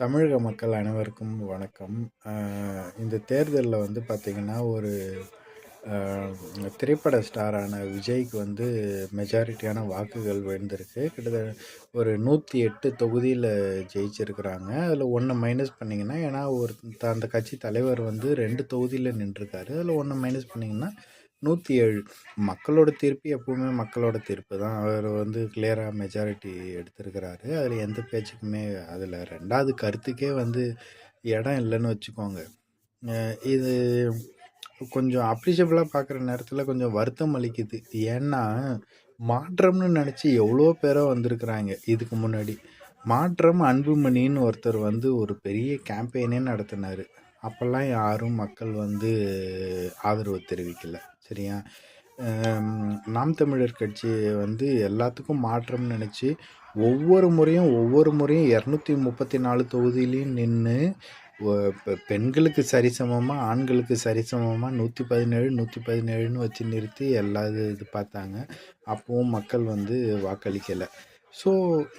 தமிழக மக்கள் அனைவருக்கும் வணக்கம். இந்த தேர்தலில் வந்து பார்த்திங்கன்னா, ஒரு திரைப்பட ஸ்டாரான விஜய்க்கு வந்து மெஜாரிட்டியான வாக்குகள் விழுந்திருக்கு. கிட்டத்தட்ட ஒரு 108 தொகுதியில் ஜெயிச்சிருக்கிறாங்க. அதில் 1 மைனஸ் பண்ணிங்கன்னா, ஏன்னா அந்த கட்சி தலைவர் வந்து 2 தொகுதியில் நின்றுருக்காரு. அதில் 1 மைனஸ் பண்ணிங்கன்னா 107. மக்களோட தீர்ப்பு எப்பவுமே மக்களோட தீர்ப்பு தான். அவர் வந்து கிளியராக மெஜாரிட்டி எடுத்திருக்கிறாரு. அதில் எந்த பேச்சுக்குமே அதில் 2வது கருத்துக்கே வந்து இடம் இல்லைன்னு வச்சுக்கோங்க. இது கொஞ்சம் அப்ரிஷியபிளாக பார்க்குற நேரத்தில் கொஞ்சம் வருத்தம் அளிக்குது. ஏன்னா மாற்றம்னு நினச்சி எவ்வளோ பேரோ வந்திருக்கிறாங்க. இதுக்கு முன்னாடி மாற்றம் அன்புமணின்னு ஒருத்தர் வந்து ஒரு பெரிய கேம்பெயினே நடத்தினார். அப்போல்லாம் யாரும் மக்கள் வந்து ஆதரவு தெரிவிக்கலை. சரியா? நாம் தமிழர் கட்சி வந்து எல்லாத்துக்கும் மாற்றம்னு நினச்சி ஒவ்வொரு முறையும் 234 தொகுதியிலையும் நின்று பெண்களுக்கு சரிசமமாக ஆண்களுக்கு சரிசமமாக 117 வச்சு நிறுத்தி எல்லா இது பார்த்தாங்க. அப்போவும் மக்கள் வந்து வாக்களிக்கலை. ஸோ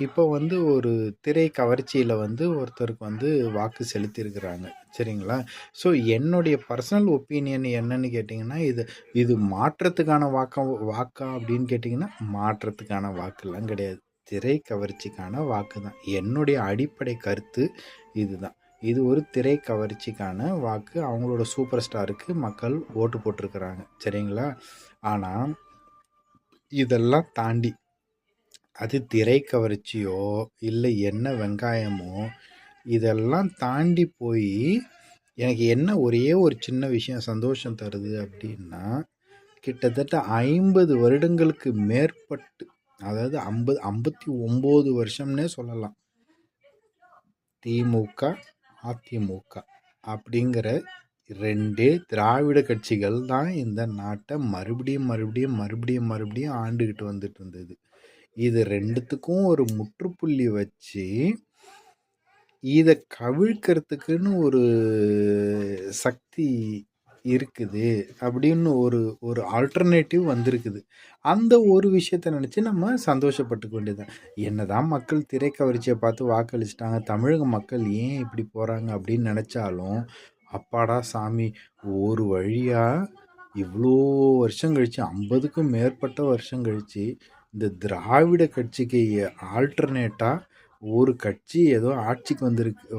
இப்போ வந்து ஒரு திரை கவர்ச்சியில் வந்து ஒருத்தருக்கு வந்து வாக்கு செலுத்தியிருக்கிறாங்க. சரிங்களா? ஸோ என்னுடைய பர்சனல் ஒப்பீனியன் என்னன்னு கேட்டிங்கன்னா, இது மாற்றத்துக்கான வாக்கா அப்படின்னு கேட்டிங்கன்னா, மாற்றத்துக்கான வாக்கெல்லாம் கிடையாது. திரை கவர்ச்சிக்கான வாக்கு தான். என்னுடைய அடிப்படை கருத்து இதுதான். இது ஒரு திரை கவர்ச்சிக்கான வாக்கு. அவங்களோட சூப்பர் ஸ்டாருக்கு மக்கள் ஓட்டு போட்டிருக்கிறாங்க. சரிங்களா? ஆனால் இதெல்லாம் தாண்டி அது திரை கவர்ச்சியோ இல்லை என்ன வெங்காயமோ இதெல்லாம் தாண்டி போய் எனக்கு என்ன ஒரே ஒரு சின்ன விஷயம் சந்தோஷம் தருது அப்படின்னா, கிட்டத்தட்ட 50 வருடங்களுக்கு மேற்பட்டு, அதாவது 59 வருஷம்னே சொல்லலாம், திமுக அதிமுக அப்படிங்கிற 2 திராவிட கட்சிகள் தான் இந்த நாட்டை மறுபடியும் ஆண்டுகிட்டு வந்துட்டு இருந்தது. இது 2த்துக்கும் ஒரு முற்றுப்புள்ளி வச்சு இதை கவிழ்க்கிறதுக்குன்னு ஒரு சக்தி இருக்குது அப்படின்னு ஒரு ஆல்டர்னேட்டிவ் வந்திருக்குது. அந்த ஒரு விஷயத்த நினச்சி நம்ம சந்தோஷப்பட்டுக்க வேண்டியதுதான். என்னதான் மக்கள் திரை கவர்ச்சியை பார்த்து வாக்களிச்சிட்டாங்க, தமிழக மக்கள் ஏன் இப்படி போகிறாங்க அப்படின்னு நினச்சாலும், அப்பாடா சாமி, ஒரு வழியாக இவ்வளோ வருஷம் கழித்து 50க்கும் மேற்பட்ட வருஷம் கழித்து இந்த திராவிட கட்சிக்கு ஆல்டர்னேட்டாக ஒரு கட்சி ஏதோ ஆட்சிக்கு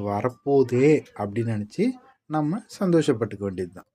வரப்போதே அப்படின்னு நினச்சி நம்ம சந்தோஷப்பட்டுக்க வேண்டியது தான்.